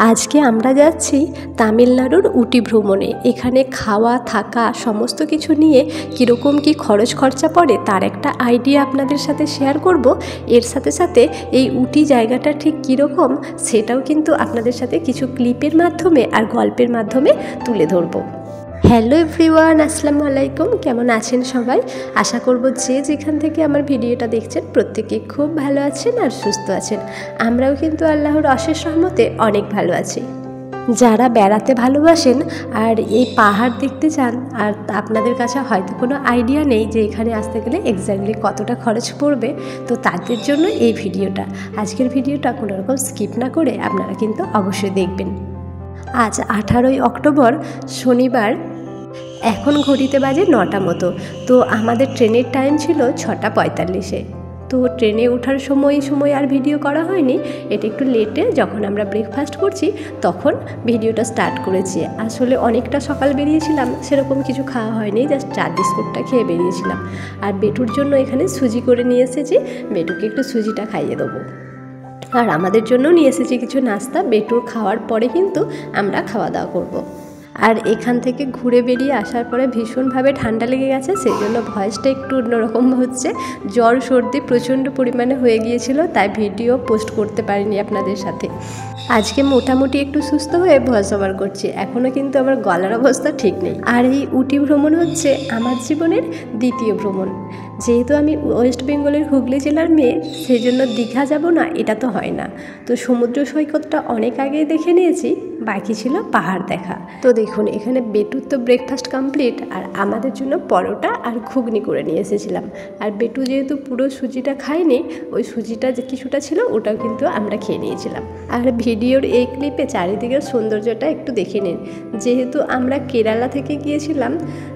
আজকে আমরা যাচ্ছি তামিলনাড়ুর উটি ভ্রমণে। এখানে খাওয়া থাকা সমস্ত কিছু নিয়ে কীরকম কী খরচ খরচা পড়ে তার একটা আইডিয়া আপনাদের সাথে শেয়ার করব। এর সাথে সাথে এই উটি জায়গাটা ঠিক কীরকম সেটাও কিন্তু আপনাদের সাথে কিছু ক্লিপের মাধ্যমে আর গল্পের মাধ্যমে তুলে ধরবো। হ্যালো এভরিওয়ান, আসসালামু আলাইকুম। কেমন আছেন সবাই? আশা করব যে যেখান থেকে আমার ভিডিওটা দেখছেন প্রত্যেকে খুব ভালো আছেন আর সুস্থ আছেন। আমরাও কিন্তু আল্লাহর অশেষ রহমতে অনেক ভালো আছি। যারা বেড়াতে ভালোবাসেন আর এই পাহাড় দেখতে চান আর আপনাদের কাছে হয়তো কোনো আইডিয়া নেই যে এখানে আসতে গেলে এক্স্যাক্টলি কতটা খরচ পড়বে, তো তাদের জন্য এই ভিডিওটা। আজকের ভিডিওটা কোনো রকম স্কিপ না করে আপনারা কিন্তু অবশ্যই দেখবেন। আজ 18ই অক্টোবর শনিবার, এখন ঘড়িতে বাজে 9টা মতো। তো আমাদের ট্রেনের টাইম ছিল 6:45-এ। তো ট্রেনে ওঠার সময় আর ভিডিও করা হয়নি। এটা একটু লেটে যখন আমরা ব্রেকফাস্ট করছি তখন ভিডিওটা স্টার্ট করেছি। আসলে অনেকটা সকাল বেরিয়েছিলাম, সেরকম কিছু খাওয়া হয়নি, জাস্ট চা বিস্কুটটা খেয়ে বেরিয়েছিলাম। আর বেটুর জন্য এখানে সুজি করে নিয়ে এসেছি, বেটুকে একটু সুজিটা খাইয়ে দেবো। আর আমাদের জন্য নিয়ে এসেছি কিছু নাস্তা। বেটুর খাওয়ার পরে কিন্তু আমরা খাওয়া দাওয়া করব। আর এখান থেকে ঘুরে বেরিয়ে আসার পরে ভীষণভাবে ঠান্ডা লেগে গেছে, সেই জন্য ভয়েসটা একটু অন্যরকম হচ্ছে। জ্বর সর্দি প্রচণ্ড পরিমাণে হয়ে গিয়েছিল, তাই ভিডিও পোস্ট করতে পারিনি আপনাদের সাথে। আজকে মোটামুটি একটু সুস্থ হয়ে ভয়েস ওভার করছি, এখনও কিন্তু আমার গলার অবস্থা ঠিক নেই। আর এই উটি ভ্রমণ হচ্ছে আমার জীবনের দ্বিতীয় ভ্রমণ। যেহেতু আমি ওয়েস্ট বেঙ্গলের হুগলি জেলার মেয়ে, সেই জন্য দীঘা যাব না এটা তো হয় না। তো সমুদ্র সৈকতটা অনেক আগেই দেখে নিয়েছি, বাকি ছিল পাহাড় দেখা। তো দেখুন এখানে বেটুর তো ব্রেকফাস্ট কমপ্লিট, আর আমাদের জন্য পরোটা আর ঘুগনি করে নিয়ে এসেছিলাম। আর বেটু যেহেতু পুরো সুজিটা খায়নি, ওই সুজিটা যে কিছুটা ছিল ওটাও কিন্তু আমরা খেয়ে নিয়েছিলাম। আর ভিডিওর এই ক্লিপে চারিদিকের সৌন্দর্যটা একটু দেখে নিন। যেহেতু আমরা কেরালা থেকে গিয়েছিলাম,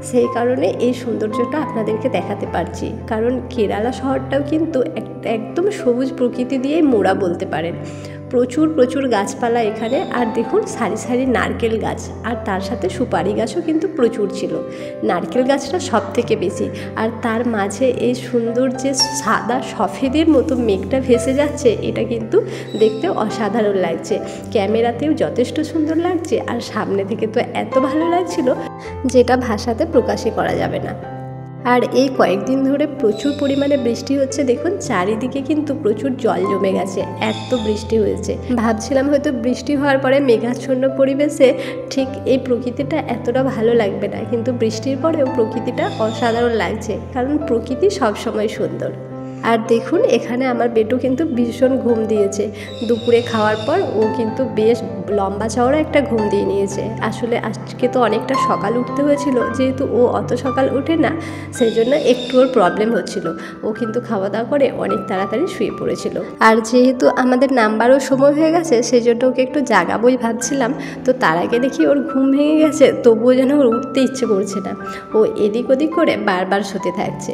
সেই কারণে এই সৌন্দর্যটা আপনাদেরকে দেখাতে পারছি। কারণ কেরালা শহরটাও কিন্তু একদম সবুজ প্রকৃতি দিয়েই মোড়া বলতে পারেন। প্রচুর গাছপালা এখানে। আর দেখুন সারি সারি নারকেল গাছ, আর তার সাথে সুপারি গাছও কিন্তু প্রচুর ছিল। নারকেল গাছটা সব থেকে বেশি। আর তার মাঝে এই সুন্দর যে সাদা সফেদের মতো মেঘটা ভেসে যাচ্ছে, এটা কিন্তু দেখতে অসাধারণ লাগছে। ক্যামেরাতেও যথেষ্ট সুন্দর লাগছে, আর সামনে থেকে তো এত ভালো লাগছিল যেটা ভাষাতে প্রকাশই করা যাবে না। আর এই কয়েকদিন ধরে প্রচুর পরিমাণে বৃষ্টি হচ্ছে। দেখুন চারিদিকে কিন্তু প্রচুর জল জমে গেছে, এত বৃষ্টি হয়েছে। ভাবছিলাম হয়তো বৃষ্টি হওয়ার পরে মেঘাচ্ছন্ন পরিবেশে ঠিক এই প্রকৃতিটা এতটা ভালো লাগবে না, কিন্তু বৃষ্টির পরেও প্রকৃতিটা অসাধারণ লাগছে, কারণ প্রকৃতি সবসময় সুন্দর। আর দেখুন এখানে আমার বেটু কিন্তু ভীষণ ঘুম দিয়েছে। দুপুরে খাওয়ার পর ও কিন্তু বেশ লম্বা চওড়া একটা ঘুম দিয়ে নিয়েছে। আসলে আজকে তো অনেকটা সকাল উঠতে হয়েছিল, যেহেতু ও অত সকাল ওঠে না, সেই জন্য একটু ওর প্রবলেম হচ্ছিল। ও কিন্তু খাওয়া দাওয়া করে অনেক তাড়াতাড়ি শুয়ে পড়েছিল। আর যেহেতু আমাদের নামবারও সময় হয়ে গেছে, সেই জন্য ওকে একটু জাগাবোই ভাবছিলাম। তো তার আগে দেখি ওর ঘুম ভেঙে গেছে, তবুও যেন ওর উঠতে ইচ্ছে করছে না। ও এদিক ওদিক করে বারবার শুতে থাকছে।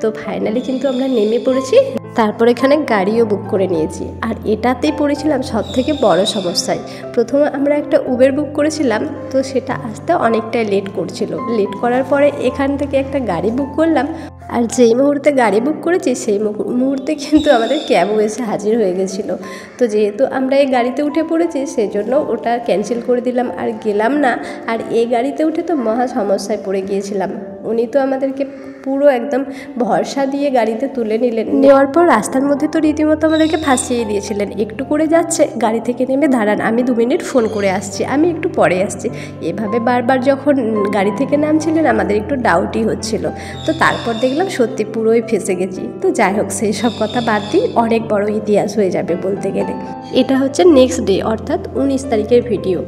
তো ফাইনালি কিন্তু আমরা নেমে পড়েছি। তারপর এখানে গাড়িও বুক করে নিয়েছি। আর এটাতেই পড়েছিলাম সব থেকে বড় সমস্যায়। প্রথমে আমরা একটা উবের বুক করেছিলাম, তো সেটা আসতে অনেকটাই লেট করছিল। লেট করার পরে এখান থেকে একটা গাড়ি বুক করলাম। আর যেই মুহূর্তে গাড়ি বুক করেছি সেই মুহূর্তে কিন্তু আমাদের ক্যাবও এসে হাজির হয়ে গেছিলো। তো যেহেতু আমরা এই গাড়িতে উঠে পড়েছি, সেই জন্য ওটা ক্যান্সেল করে দিলাম, আর গেলাম না। আর এই গাড়িতে উঠে তো মহা সমস্যায় পড়ে গিয়েছিলাম। উনি তো আমাদেরকে পুরো একদম ভরসা দিয়ে গাড়িতে তুলে নেওয়ার পর রাস্তার মধ্যে তো রীতিমতো আমাদেরকে ফাঁসিয়ে দিয়েছিলেন। একটু করে যাচ্ছে, গাড়ি থেকে নেমে দাঁড়ান, আমি 2 মিনিট ফোন করে আসছি, আমি একটু পরে আসছি। এভাবে বারবার যখন গাড়ি থেকে নামছিলেন আমাদের একটু ডাউটই হচ্ছিল। তো তারপর দেখলাম সত্যি পুরোই ফেঁসে গেছি। তো যাই হোক, সেই সব কথা বাদ দিই, অনেক বড় ইতিহাস হয়ে যাবে বলতে গেলে। এটা হচ্ছে নেক্সট ডে, অর্থাৎ 19 তারিখের ভিডিও।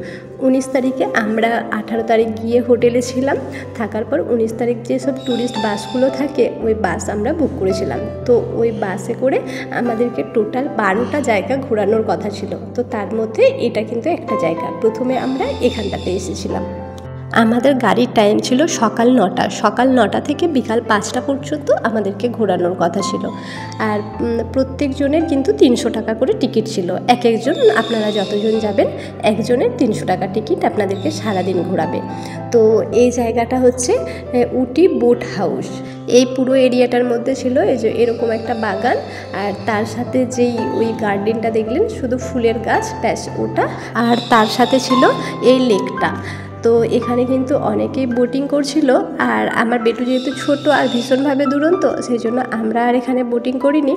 19 তারিখে আমরা 18 তারিখ গিয়ে হোটেলে ছিলাম। থাকার পর 19 তারিখ যেসব ট্যুরিস্ট বাসগুলো থাকে, ওই বাস আমরা বুক করেছিলাম। তো ওই বাসে করে আমাদেরকে টোটাল 12টা জায়গা ঘোরানোর কথা ছিল। তো তার মধ্যে এটা কিন্তু একটা জায়গা। প্রথমে আমরা এখানটাতে এসেছিলাম। আমাদের গাড়ির টাইম ছিল সকাল 9টা, সকাল 9টা থেকে বিকাল 5টা পর্যন্ত আমাদেরকে ঘোরানোর কথা ছিল। আর প্রত্যেকজনের কিন্তু 300 টাকা করে টিকিট ছিল। এক একজন, আপনারা যতজন যাবেন একজনের 300 টাকা টিকিট আপনাদেরকে সারাদিন ঘোরাবে। তো এই জায়গাটা হচ্ছে উটি বোট হাউস। এই পুরো এরিয়াটার মধ্যে ছিল এই যে এরকম একটা বাগান, আর তার সাথে যেই ওই গার্ডেনটা দেখলেন শুধু ফুলের গাছ, ব্যাস ওটা, আর তার সাথে ছিল এই লেকটা। তো এখানে কিন্তু অনেকেই বোটিং করছিল, আর আমার বেটু যেহেতু ছোট আর ভীষণভাবে দুরন্ত, সেই জন্য আমরা আর এখানে বোটিং করিনি।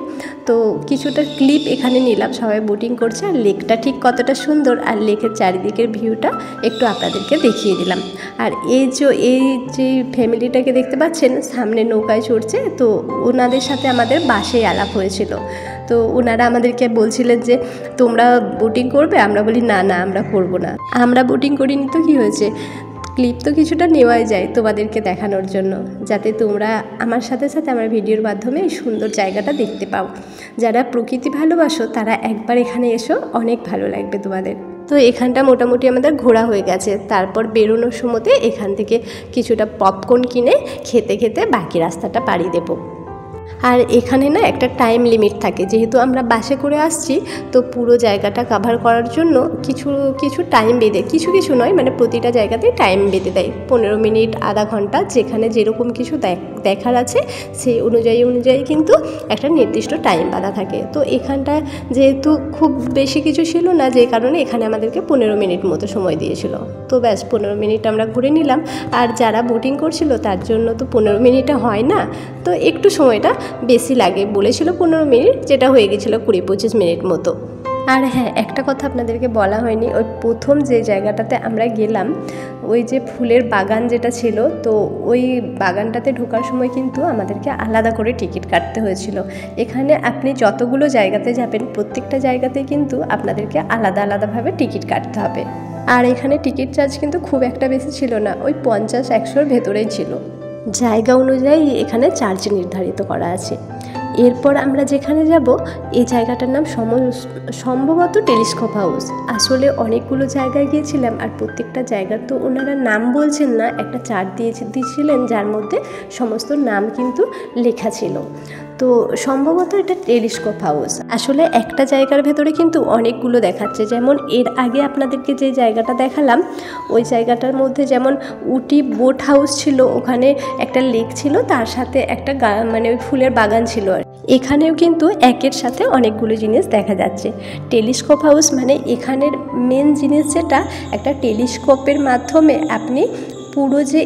তো কিছুটা ক্লিপ এখানে নিলাম, সবাই বোটিং করছে, আর লেকটা ঠিক কতটা সুন্দর আর লেকের চারিদিকের ভিউটা একটু আপনাদেরকে দেখিয়ে দিলাম। আর এই যে ফ্যামিলিটাকে দেখতে পাচ্ছেন সামনে নৌকায় চড়ছে, তো ওনাদের সাথে আমাদের বাসেই আলাপ হয়েছিল। তো ওনারা আমাদেরকে বলছিলেন যে তোমরা বোটিং করবে, আমরা বলি না না আমরা করব না। আমরা বোটিং করিনি তো কী হয়েছে, ক্লিপ তো কিছুটা নেওয়াই যায় তোমাদেরকে দেখানোর জন্য, যাতে তোমরা আমার সাথে সাথে আমার ভিডিওর মাধ্যমে এই সুন্দর জায়গাটা দেখতে পাও। যারা প্রকৃতি ভালোবাসো তারা একবার এখানে এসো, অনেক ভালো লাগবে তোমাদের। তো এখানটা মোটামুটি আমাদের ঘোরা হয়ে গেছে। তারপর বেরোনোর সময়তে এখান থেকে কিছুটা পপকর্ন কিনে খেতে খেতে বাকি রাস্তাটা পাড়ি দেবো। আর এখানে না একটা টাইম লিমিট থাকে, যেহেতু আমরা বাসে করে আসছি, তো পুরো জায়গাটা কভার করার জন্য কিছু টাইম বেঁধে, কিছু নয় মানে প্রতিটা জায়গাতেই টাইম বেঁধে দেয়, 15 মিনিট, আধা ঘন্টা, যেখানে যেরকম কিছু দেখার আছে সেই অনুযায়ী কিন্তু একটা নির্দিষ্ট টাইম বাঁধা থাকে। তো এখানটায় যেহেতু খুব বেশি কিছু ছিল না, যে কারণে এখানে আমাদেরকে 15 মিনিট মতো সময় দিয়েছিল। তো ব্যাস 15 মিনিট আমরা ঘুরে নিলাম। আর যারা বোটিং করছিল তার জন্য তো 15 মিনিটে হয় না, তো একটু সময়টা বেশি লাগে, বলেছিল 15 মিনিট, যেটা হয়ে গেছিলো 20-25 মিনিট মতো। আর হ্যাঁ, একটা কথা আপনাদেরকে বলা হয়নি, ওই প্রথম যে জায়গাটাতে আমরা গেলাম, ওই যে ফুলের বাগান যেটা ছিল, তো ওই বাগানটাতে ঢোকার সময় কিন্তু আমাদেরকে আলাদা করে টিকিট কাটতে হয়েছিল। এখানে আপনি যতগুলো জায়গাতে যাবেন প্রত্যেকটা জায়গাতে কিন্তু আপনাদেরকে আলাদাভাবে টিকিট কাটতে হবে। আর এখানে টিকিট চার্জ কিন্তু খুব একটা বেশি ছিল না, ওই 50-100-র ভেতরেই ছিল। জায়গা অনুযায়ী এখানে চার্জ নির্ধারিত করা আছে। এরপর আমরা যেখানে যাব এই জায়গাটার নাম সম্ভবত টেলিস্কোপ হাউস। আসলে অনেকগুলো জায়গায় গিয়েছিলাম, আর প্রত্যেকটা জায়গার তো ওনারা নাম বলছেন না, একটা চার্ট দিয়েছিলেন যার মধ্যে সমস্ত নাম কিন্তু লেখা ছিল। তো সম্ভবত এটা টেলিস্কোপ হাউস। আসলে একটা জায়গার ভেতরে কিন্তু অনেকগুলো দেখাচ্ছে, যেমন এর আগে আপনাদেরকে যে জায়গাটা দেখালাম ওই জায়গাটার মধ্যে যেমন উটি বোট হাউস ছিল, ওখানে একটা লেক ছিল, তার সাথে একটা মানে ওই ফুলের বাগান ছিল। এখানেও কিন্তু একের সাথে অনেকগুলো জিনিস দেখা যাচ্ছে। টেলিস্কোপ হাউস মানে এখানের মেন জিনিস যেটা, একটা টেলিস্কোপের মাধ্যমে আপনি পুরো যে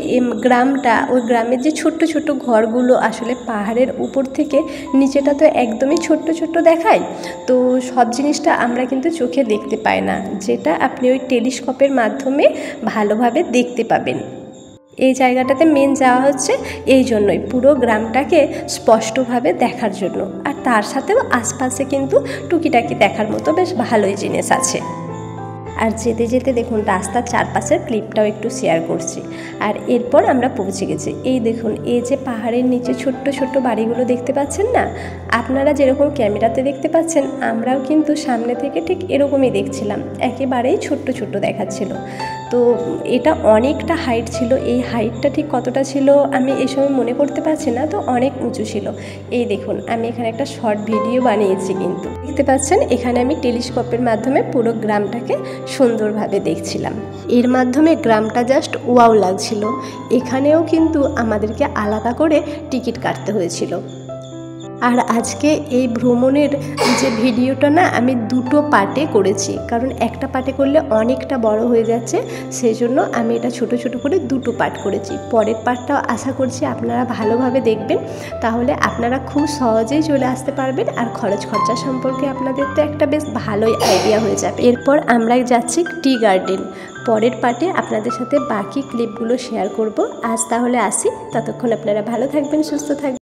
গ্রামটা, ওই গ্রামের যে ছোট্ট ছোট্ট ঘরগুলো, আসলে পাহাড়ের উপর থেকে নিচেটা তো একদমই ছোট্ট দেখায়, তো সব জিনিসটা আমরা কিন্তু চোখে দেখতে পাই না, যেটা আপনি ওই টেলিস্কোপের মাধ্যমে ভালোভাবে দেখতে পাবেন। এই জায়গাটাতে মেন যাওয়া হচ্ছে এই জন্যই, পুরো গ্রামটাকে স্পষ্টভাবে দেখার জন্য। আর তার সাথেও আশপাশে কিন্তু টুকিটাকি দেখার মতো বেশ ভালোই জিনিস আছে। আর যেতে যেতে দেখুন রাস্তার চারপাশের ক্লিপটাও একটু শেয়ার করছি। আর এরপর আমরা পৌঁছে গেছি। এই দেখুন, এই যে পাহাড়ের নিচে ছোট্ট বাড়িগুলো দেখতে পাচ্ছেন না, আপনারা যেরকম ক্যামেরাতে দেখতে পাচ্ছেন, আমরাও কিন্তু সামনে থেকে ঠিক এরকমই দেখছিলাম, একেবারেই ছোট্ট দেখাচ্ছিল। তো এটা অনেকটা হাইট ছিল, এই হাইটটা ঠিক কতটা ছিল আমি এই সময় মনে করতে পারছি না, তো অনেক উঁচু ছিল। এই দেখুন, আমি এখানে একটা শর্ট ভিডিও বানিয়েছি, কিন্তু দেখতে পাচ্ছেন এখানে আমি টেলিস্কোপের মাধ্যমে পুরো গ্রামটাকে সুন্দরভাবে দেখছিলাম। এর মাধ্যমে গ্রামটা জাস্ট ওয়াও লাগছিল। এখানেও কিন্তু আমাদেরকে আলাদা করে টিকিট কাটতে হয়েছিল। আর আজকে এই ভ্রমণের যে ভিডিওটা না আমি দুটো পার্টে করেছি, কারণ একটা পার্টে করলে অনেকটা বড় হয়ে যাচ্ছে, সেই জন্য আমি এটা ছোট করে দুটো পার্ট করেছি। পরের পার্টটাও আশা করছি আপনারা ভালোভাবে দেখবেন, তাহলে আপনারা খুব সহজেই চলে আসতে পারবেন। আর খরচা সম্পর্কে আপনাদের তো একটা বেশ ভালোই আইডিয়া হয়ে যাবে। এরপর আমরা যাচ্ছি টি গার্ডেন। পরের পার্টে আপনাদের সাথে বাকি ক্লিপগুলো শেয়ার করব। আজ তাহলে আসি, ততক্ষণ আপনারা ভালো থাকবেন, সুস্থ থাকবেন।